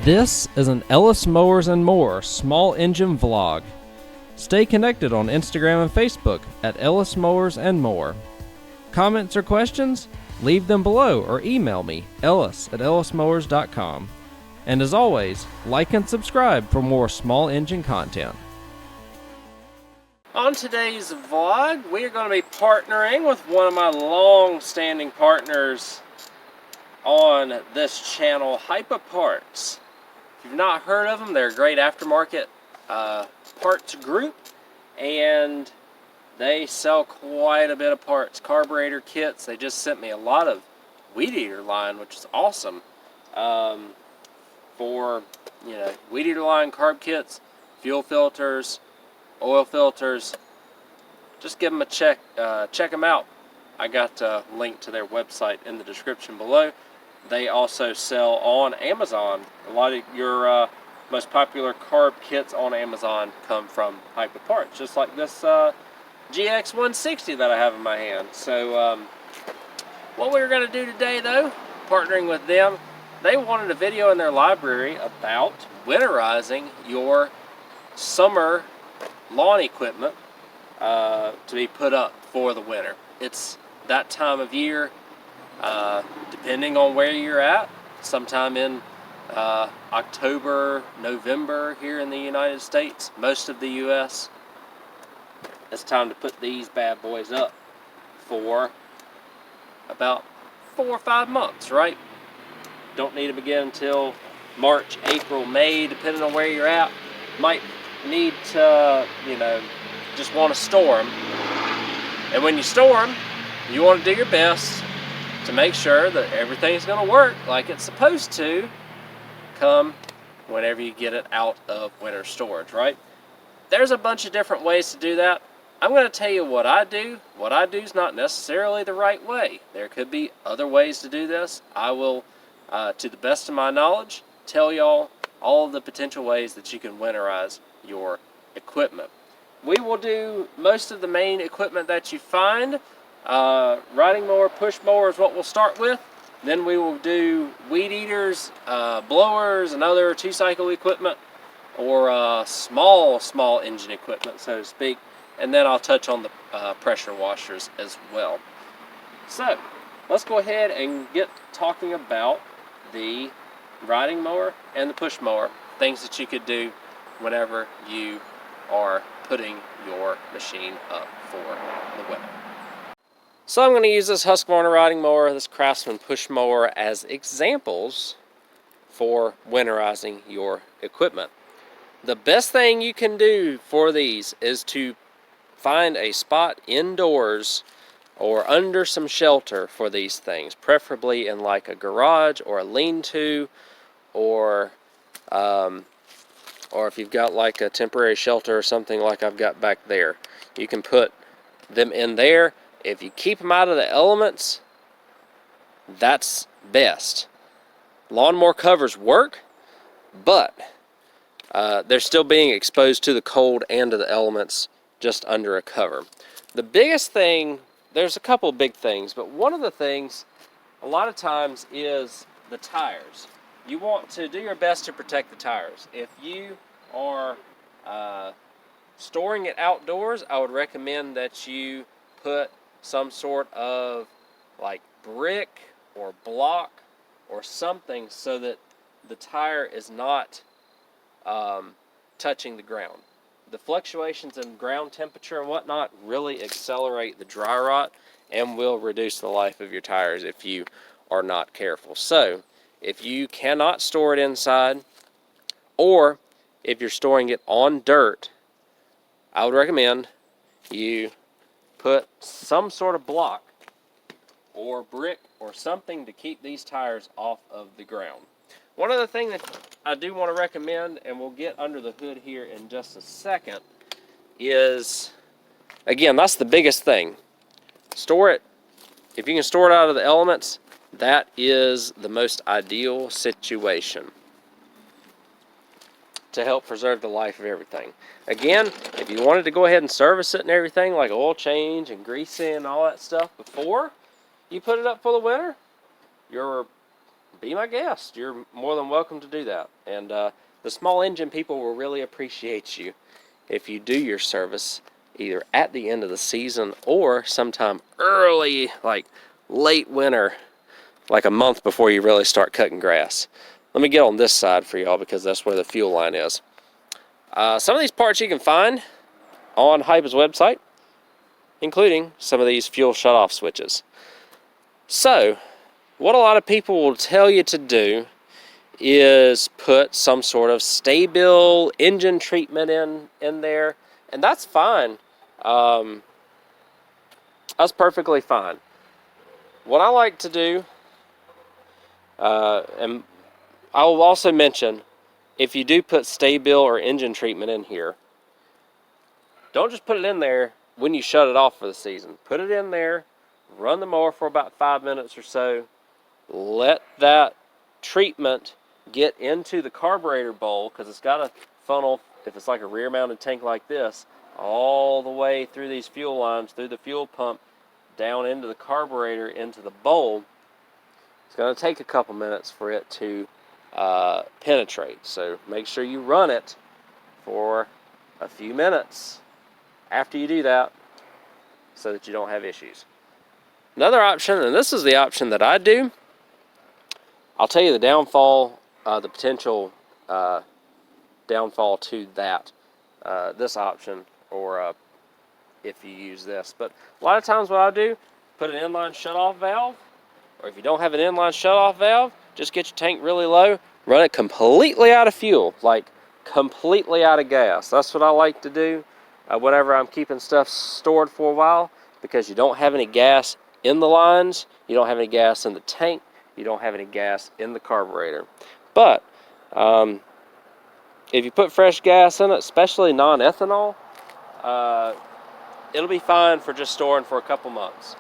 This is an Ellis Mowers and More small engine vlog. Stay connected on Instagram and Facebook at Ellis Mowers and More. Comments or questions? Leave them below or email me, ellis@ellismowers.com. And as always, like and subscribe for more small engine content. On today's vlog, we are going to be partnering with one of my long-standing partners on this channel, Hipa Parts. If you've not heard of them, they're a great aftermarket parts group, and they sell quite a bit of parts, carburetor kits. They just sent me a lot of weed eater line, which is awesome, for weed eater line, carb kits, fuel filters, oil filters. Just give them a check them out. I got a link to their website in the description below. They also sell on Amazon. A lot of your most popular carb kits on Amazon come from Hipa Parts, just like this GX160 that I have in my hand. So what we're going to do today, though, partnering with them, they wanted a video in their library about winterizing your summer lawn equipment to be put up for the winter. It's that time of year, depending on where you're at, sometime in October, November here in the United States, most of the US, it's time to put these bad boys up for about 4 or 5 months, right? Don't need to begin until March, April, May, depending on where you're at. Might need to, just want to store them. And when you store them, you want to do your best to make sure that everything's going to work like it's supposed to come whenever you get it out of winter storage, right? There's a bunch of different ways to do that. I'm going to tell you what I do. What I do is not necessarily the right way. There could be other ways to do this. I will, to the best of my knowledge, tell y'all all of the potential ways that you can winterize your equipment. We will do most of the main equipment that you find. Riding mower, push mower is what we'll start with. Then we will do weed eaters, blowers, and other 2-cycle equipment, or small engine equipment, so to speak. And then I'll touch on the pressure washers as well. So let's go ahead and get talking about the riding mower and the push mower, things that you could do whenever you are putting your machine up for the winter. So I'm going to use this Husqvarna riding mower, this Craftsman push mower as examples for winterizing your equipment. The best thing you can do for these is to find a spot indoors or under some shelter for these things, preferably in like a garage or a lean-to, or if you've got like a temporary shelter or something like I've got back there. You can put them in there. If you keep them out of the elements, that's best. Lawnmower covers work, but they're still being exposed to the cold and to the elements just under a cover. The biggest thing, there's a couple big things, but one of the things a lot of times is the tires. You want to do your best to protect the tires. If you are storing it outdoors, I would recommend that you put some sort of like brick or block or something so that the tire is not touching the ground. The fluctuations in ground temperature and whatnot really accelerate the dry rot and will reduce the life of your tires if you are not careful. So if you cannot store it inside, or if you're storing it on dirt, I would recommend you put some sort of block or brick or something to keep these tires off of the ground. One other thing that I do want to recommend, and we'll get under the hood here in just a second, is, again, that's the biggest thing. Store it. If you can store it out of the elements, that is the most ideal situation to help preserve the life of everything. Again, if you wanted to go ahead and service it and everything, like oil change and greasing and all that stuff before you put it up for the winter, your be my guest. You're more than welcome to do that. And the small engine people will really appreciate you if you do your service either at the end of the season or sometime early, like late winter, like a month before you really start cutting grass. Let me get on this side for y'all because that's where the fuel line is. Some of these parts you can find on Hipa's website, including some of these fuel shutoff switches. So, what a lot of people will tell you to do is put some sort of stay-bil engine treatment in there, and that's fine. That's perfectly fine. What I like to do, and I will also mention, if you do put stay-bil or engine treatment in here, don't just put it in there when you shut it off for the season. Put it in there, run the mower for about 5 minutes or so, let that treatment get into the carburetor bowl, because it's got a funnel, if it's like a rear mounted tank like this, all the way through these fuel lines, through the fuel pump, down into the carburetor, into the bowl. It's going to take a couple minutes for it to penetrate. So make sure you run it for a few minutes after you do that so that you don't have issues. Another option, and this is the option that I do, I'll tell you the downfall, the potential downfall to that, this option, or if you use this. But a lot of times what I do, put an inline shutoff valve, or if you don't have an inline shutoff valve, just get your tank really low, run it completely out of fuel, like completely out of gas. That's what I like to do whenever I'm keeping stuff stored for a while, because you don't have any gas in the lines, you don't have any gas in the tank, you don't have any gas in the carburetor. But if you put fresh gas in it, especially non-ethanol, it'll be fine for just storing for a couple months.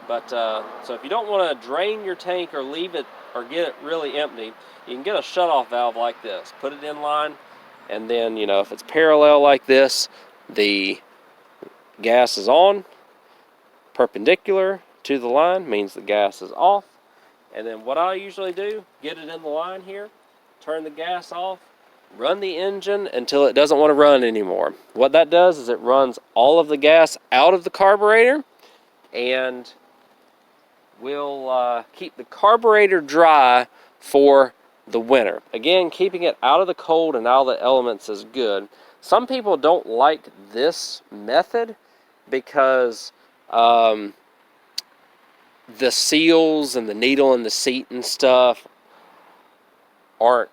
But so if you don't want to drain your tank or leave it or get it really empty, you can get a shutoff valve like this. Put it in line, and then, you know, if it's parallel like this, the gas is on, perpendicular to the line means the gas is off. And then what I usually do, get it in the line here, turn the gas off, run the engine until it doesn't want to run anymore. What that does is it runs all of the gas out of the carburetor and will keep the carburetor dry for the winter. Again, keeping it out of the cold and out of the elements is good. Some people don't like this method because the seals and the needle in the seat and stuff aren't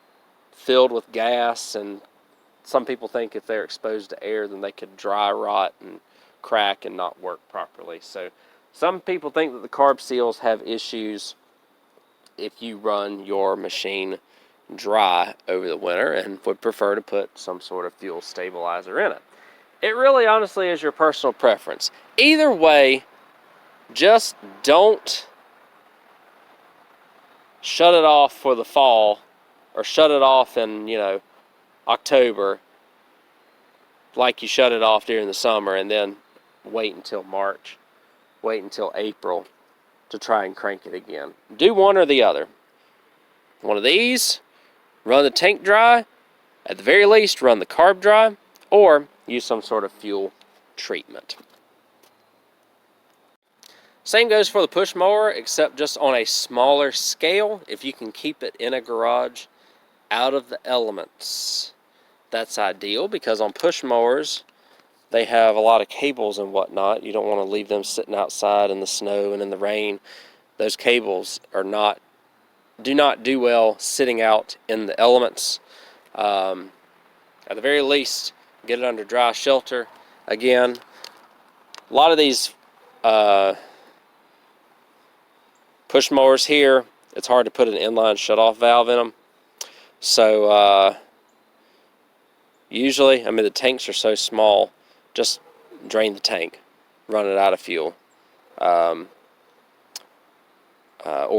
filled with gas, and some people think if they're exposed to air then they could dry rot and crack and not work properly. So some people think that the carb seals have issues if you run your machine dry over the winter and would prefer to put some sort of fuel stabilizer in it. It really honestly is your personal preference. Either way, just don't shut it off for the fall, or shut it off in, you know, October like you shut it off during the summer, and then wait until March, wait until April to try and crank it again. Do one or the other. One of these, run the tank dry, at the very least run the carb dry, or use some sort of fuel treatment. Same goes for the push mower, except just on a smaller scale. If you can keep it in a garage out of the elements, that's ideal, because on push mowers they have a lot of cables and whatnot. You don't want to leave them sitting outside in the snow and in the rain. Those cables do not do well sitting out in the elements. At the very least, get it under dry shelter. Again, a lot of these push mowers here, it's hard to put an inline shutoff valve in them. So usually, I mean, the tanks are so small, just drain the tank, run it out of fuel, or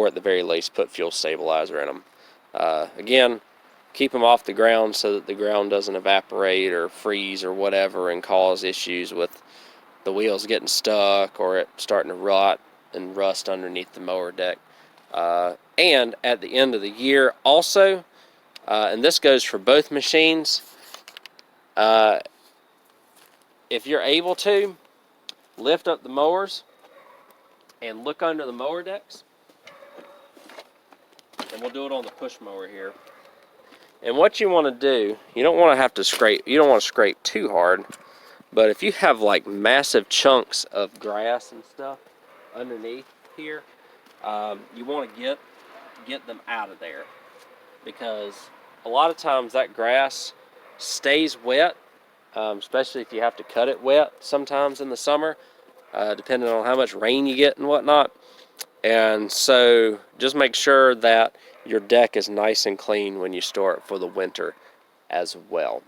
at the very least put fuel stabilizer in them. Again, keep them off the ground so that the ground doesn't evaporate or freeze or whatever and cause issues with the wheels getting stuck or it starting to rot and rust underneath the mower deck. And at the end of the year also, and this goes for both machines, if you're able to, lift up the mowers and look under the mower decks. And we'll do it on the push mower here. And what you want to do, you don't want to have to scrape, you don't want to scrape too hard, but if you have like massive chunks of grass and stuff underneath here, you want to get them out of there, because a lot of times that grass stays wet, especially if you have to cut it wet sometimes in the summer, depending on how much rain you get and whatnot. And so just make sure that your deck is nice and clean when you store it for the winter as well.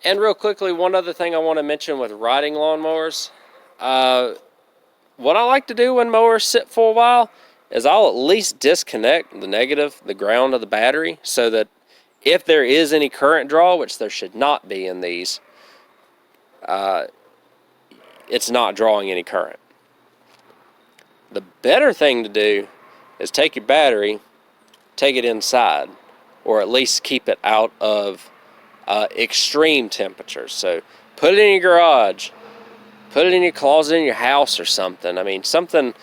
And real quickly, one other thing I want to mention with riding lawnmowers. What I like to do when mowers sit for a while is I'll at least disconnect the ground of the battery, so that if there is any current draw, which there should not be in these, it's not drawing any current. The better thing to do is take your battery, take it inside, or at least keep it out of extreme temperatures. So put it in your garage, put it in your closet in your house or something. I mean, something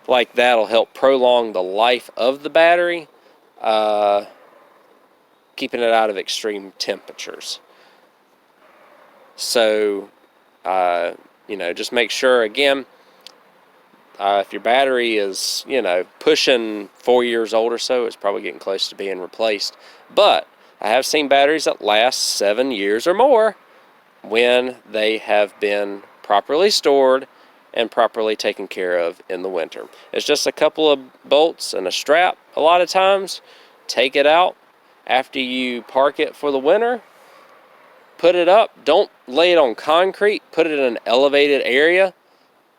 like that will help prolong the life of the battery, keeping it out of extreme temperatures. So, just make sure, again, if your battery is, pushing 4 years old or so, it's probably getting close to being replaced. But I have seen batteries that last 7 years or more when they have been properly stored and properly taken care of in the winter. It's just a couple of bolts and a strap a lot of times. Take it out after you park it for the winter. Put it up. Don't lay it on concrete. Put it in an elevated area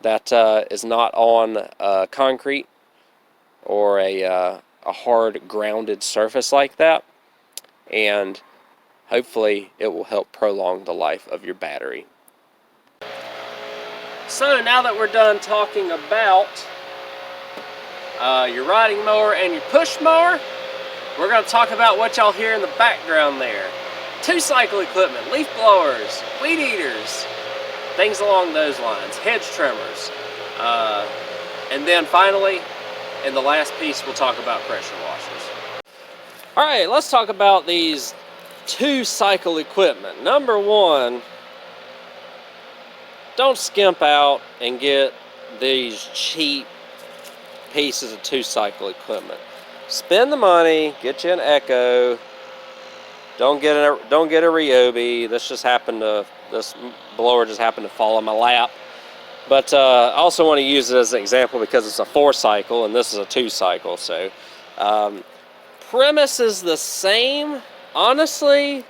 that is not on concrete or a hard grounded surface like that, and hopefully it will help prolong the life of your battery. So now that we're done talking about your riding mower and your push mower, we're going to talk about what y'all hear in the background there. 2-cycle equipment, leaf blowers, weed eaters, things along those lines, hedge trimmers. And then finally, in the last piece, we'll talk about pressure washers. All right, let's talk about these 2-cycle equipment. Number one, don't skimp out and get these cheap pieces of 2-cycle equipment. Spend the money, get you an Echo. Don't get a Ryobi. This blower just happened to fall in my lap. But I also want to use it as an example because it's a 4-cycle and this is a 2-cycle. So premise is the same. Honestly,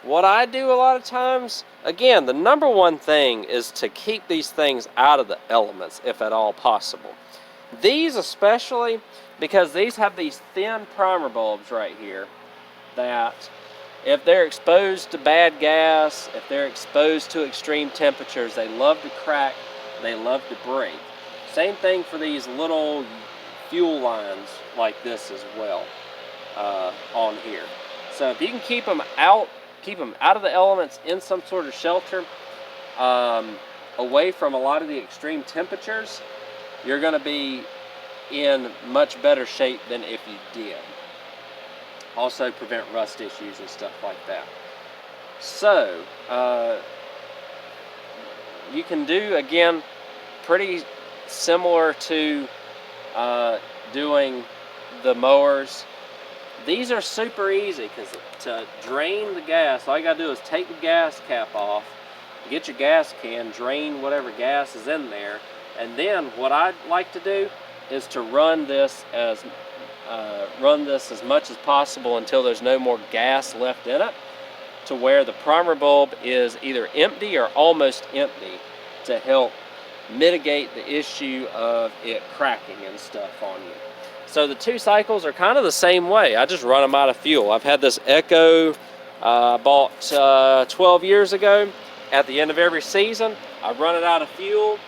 what I do a lot of times, again, the number one thing is to keep these things out of the elements if at all possible. These especially, because these have these thin primer bulbs right here that if they're exposed to bad gas, if they're exposed to extreme temperatures, they love to crack, they love to break. Same thing for these little fuel lines like this as well on here. So if you can keep them out of the elements in some sort of shelter, away from a lot of the extreme temperatures, you're going to be in much better shape than if you did. Also prevent rust issues and stuff like that. So you can do, again, pretty similar to doing the mowers. These are super easy because to drain the gas, all you gotta do is take the gas cap off, get your gas can, drain whatever gas is in there, and then what I like to do is to run this as much as possible until there's no more gas left in it, to where the primer bulb is either empty or almost empty, to help mitigate the issue of it cracking and stuff on you. So the 2-cycles are kind of the same way. I just run them out of fuel. I've had this Echo bought 12 years ago. At the end of every season, I run it out of fuel.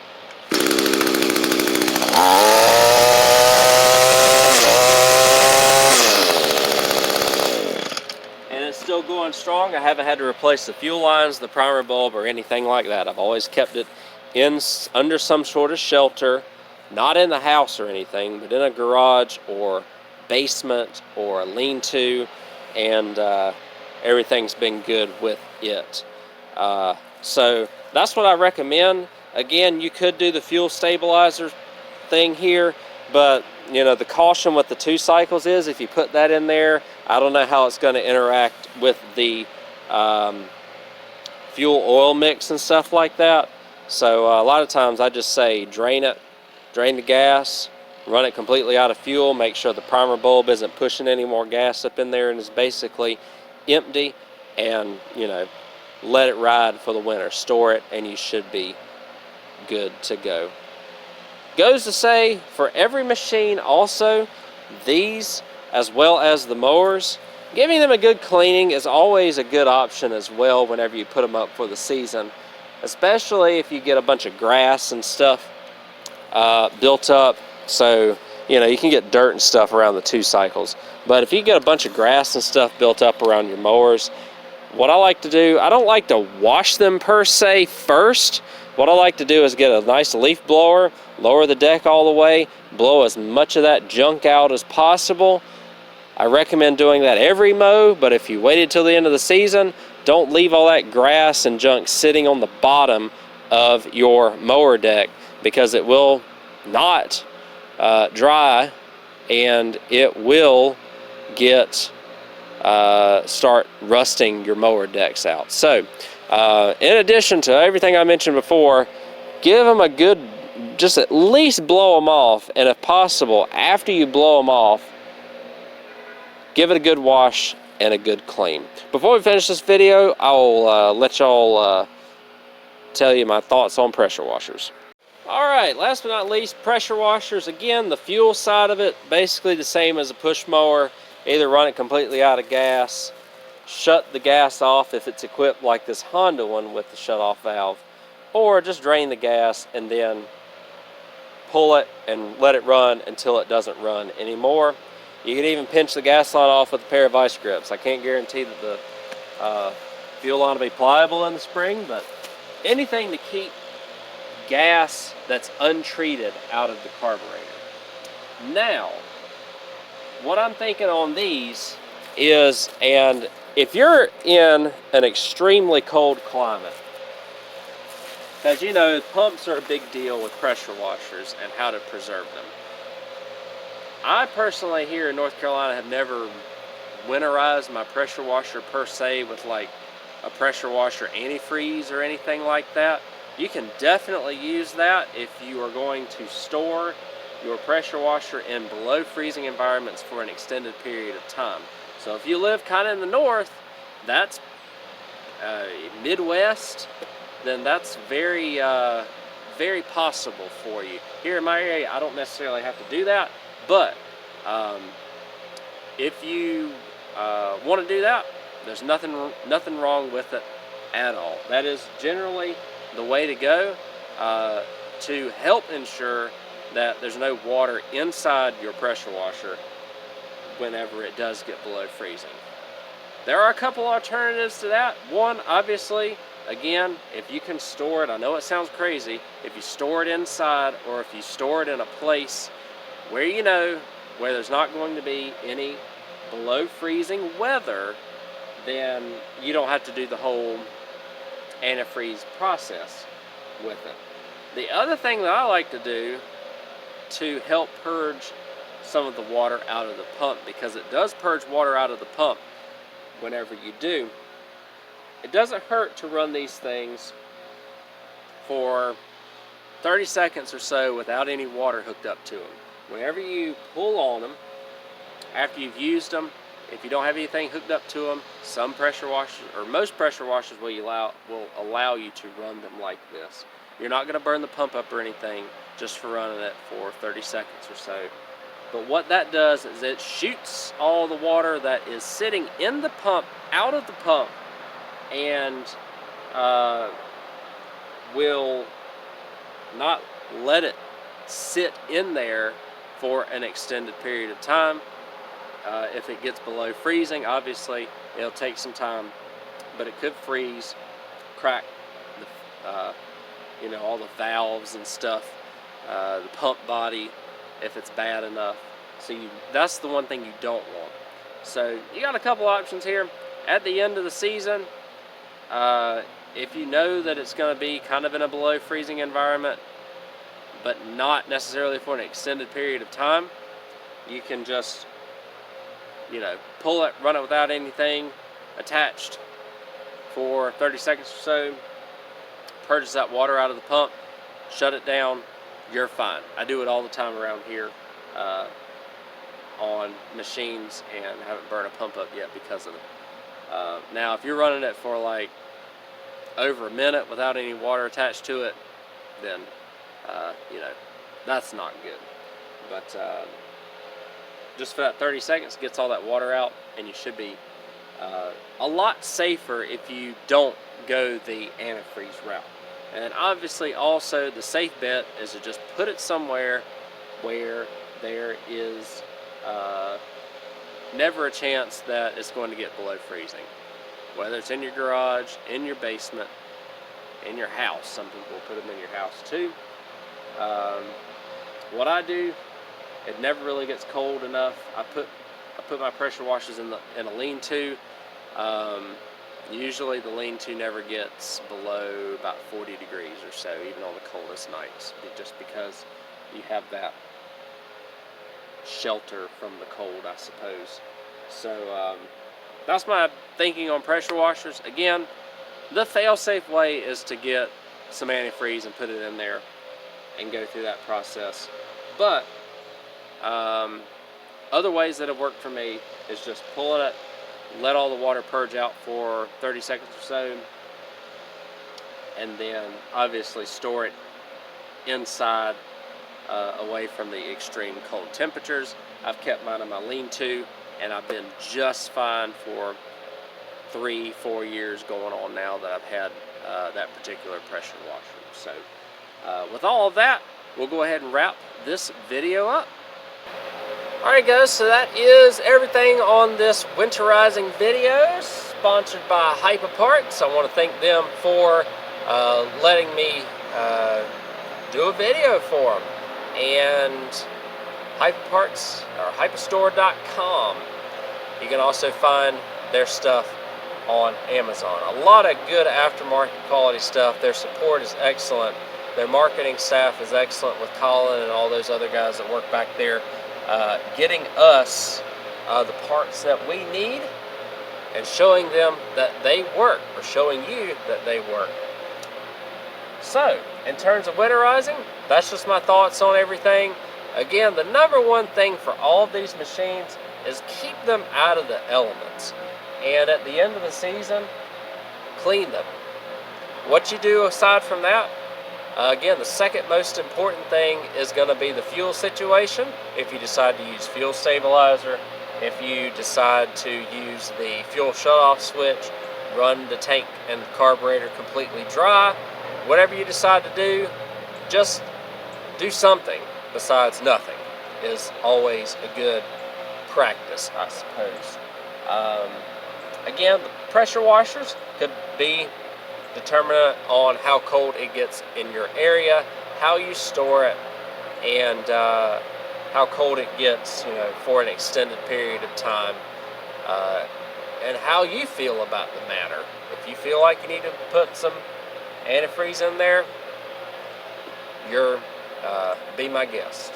strong. I haven't had to replace the fuel lines, the primer bulb, or anything like that. I've always kept it under some sort of shelter, not in the house or anything, but in a garage or basement or a lean-to, and everything's been good with it. So that's what I recommend. Again, you could do the fuel stabilizer thing here, but you know, the caution with the 2 cycles is if you put that in there, I don't know how it's going to interact with the fuel oil mix and stuff like that. So a lot of times I just say drain it, drain the gas, run it completely out of fuel, make sure the primer bulb isn't pushing any more gas up in there and is basically empty, and you know, let it ride for the winter. Store it and you should be good to go. Goes to say, for every machine also, these as well as the mowers, giving them a good cleaning is always a good option as well whenever you put them up for the season, especially if you get a bunch of grass and stuff built up. So you know, you can get dirt and stuff around the 2 cycles, but if you get a bunch of grass and stuff built up around your mowers, what I like to do, I don't like to wash them per se first. What I like to do is get a nice leaf blower, lower the deck all the way, blow as much of that junk out as possible. I recommend doing that every mow, but if you waited till the end of the season, don't leave all that grass and junk sitting on the bottom of your mower deck, because it will not dry and it will get start rusting your mower decks out. So in addition to everything I mentioned before, give them a good, just at least blow them off, and if possible, after you blow them off, give it a good wash and a good clean. Before we finish this video, I'll let y'all tell you my thoughts on pressure washers. Alright, last but not least, pressure washers. Again, the fuel side of it, basically the same as a push mower. Either run it completely out of gas, shut the gas off if it's equipped like this Honda one with the shut off valve, or just drain the gas and then pull it and let it run until it doesn't run anymore. You can even pinch the gas line off with a pair of vice grips. I can't guarantee that the fuel line will be pliable in the spring, but anything to keep gas that's untreated out of the carburetor. Now, what I'm thinking on these is, and if you're in an extremely cold climate, because you know, pumps are a big deal with pressure washers and how to preserve them. I personally here in North Carolina have never winterized my pressure washer per se with like a pressure washer antifreeze or anything like that. You can definitely use that if you are going to store your pressure washer in below freezing environments for an extended period of time. So if you live kind of in the north, that's Midwest, then that's very very possible for you. Here in my area, I don't necessarily have to do that, but if you want to do that, there's nothing wrong with it at all. That is generally the way to go to help ensure that there's no water inside your pressure washer whenever it does get below freezing. There are a couple alternatives to that. One, obviously, again, if you can store it, I know it sounds crazy, if you store it inside or if you store it in a place where you know where there's not going to be any below freezing weather, then you don't have to do the whole antifreeze process with it. The other thing that I like to do to help purge some of the water out of the pump, because it does purge water out of the pump whenever you do, it doesn't hurt to run these things for 30 seconds or so without any water hooked up to them. Whenever you pull on them, after you've used them, if you don't have anything hooked up to them, some pressure washers, or most pressure washers, will allow you to run them like this. You're not going to burn the pump up or anything just for running it for 30 seconds or so. But what that does is it shoots all the water that is sitting in the pump out of the pump, and will not let it sit in there for an extended period of time. If it gets below freezing, obviously it'll take some time but it could freeze, crack the, you know, all the valves and stuff, the pump body, if it's bad enough. So that's the one thing you don't want. So you got a couple options here. At the end of the season, if you know that it's going to be kind of in a below freezing environment, but not necessarily for an extended period of time, you can just, you know, pull it, run it without anything attached for 30 seconds or so, purge that water out of the pump, shut it down, you're fine. I do it all the time around here on machines, and haven't burned a pump up yet because of it. Now, if you're running it for like over a minute without any water attached to it, then you know, that's not good. But just for that 30 seconds, gets all that water out, and you should be a lot safer if you don't go the antifreeze route. And obviously also the safe bet is to just put it somewhere where there is never a chance that it's going to get below freezing. Whether it's in your garage, in your basement, in your house. Some people put them in your house too. What I do, it never really gets cold enough. I put my pressure washers in a lean-to. Usually the lean-to never gets below about 40 degrees or so, even on the coldest nights, just because you have that shelter from the cold, I suppose. So that's my thinking on pressure washers. Again, the fail-safe way is to get some antifreeze and put it in there and go through that process. But other ways that have worked for me is just pulling it, let all the water purge out for 30 seconds or so, and then obviously store it inside away from the extreme cold temperatures. I've kept mine in my lean-to, and I've been just fine for 3-4 years going on now that I've had that particular pressure washer. So with all of that, we'll go ahead and wrap this video up. Alright guys, so that is everything on this winterizing video, sponsored by Hipa Parts. I want to thank them for letting me do a video for them. And Hipa Parts, or hipastore.com. You can also find their stuff on Amazon. A lot of good aftermarket quality stuff. Their support is excellent. Their marketing staff is excellent with Colin and all those other guys that work back there, getting us the parts that we need and showing them that they work, or showing you that they work. So, in terms of winterizing, that's just my thoughts on everything. Again, the number one thing for all of these machines is keep them out of the elements. And at the end of the season, clean them. What you do aside from that, again, the second most important thing is going to be the fuel situation. If you decide to use fuel stabilizer, if you decide to use the fuel shutoff switch, run the tank and the carburetor completely dry, whatever you decide to do, just do something besides nothing is always a good practice, I suppose. Again, the pressure washers could be determinant on how cold it gets in your area, how you store it, and how cold it gets, you know, for an extended period of time, and how you feel about the matter. If you feel like you need to put some antifreeze in there, you're be my guest.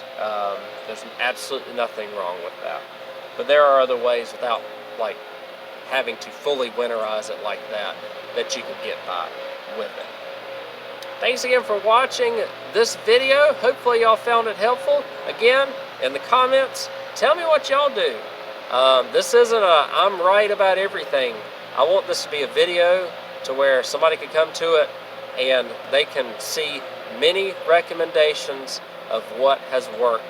There's absolutely nothing wrong with that. But there are other ways without like having to fully winterize it like that, that you can get by with it. Thanks again for watching this video. Hopefully y'all found it helpful. Again, in the comments, tell me what y'all do. This isn't a I'm right about everything. I want this to be a video to where somebody can come to it and they can see many recommendations of what has worked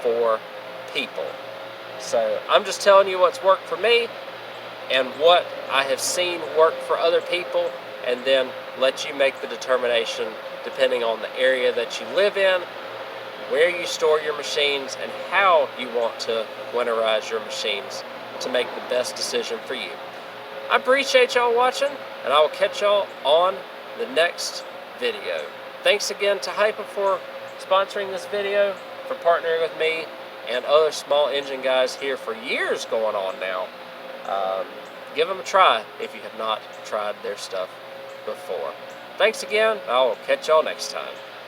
for people. So I'm just telling you what's worked for me and what I have seen work for other people, and then let you make the determination depending on the area that you live in, where you store your machines, and how you want to winterize your machines to make the best decision for you. I appreciate y'all watching. and I will catch y'all on the next video. Thanks again to Hipa for sponsoring this video, for partnering with me and other small engine guys here for years going on now. Give them a try if you have not tried their stuff before. Thanks again. I will catch y'all next time.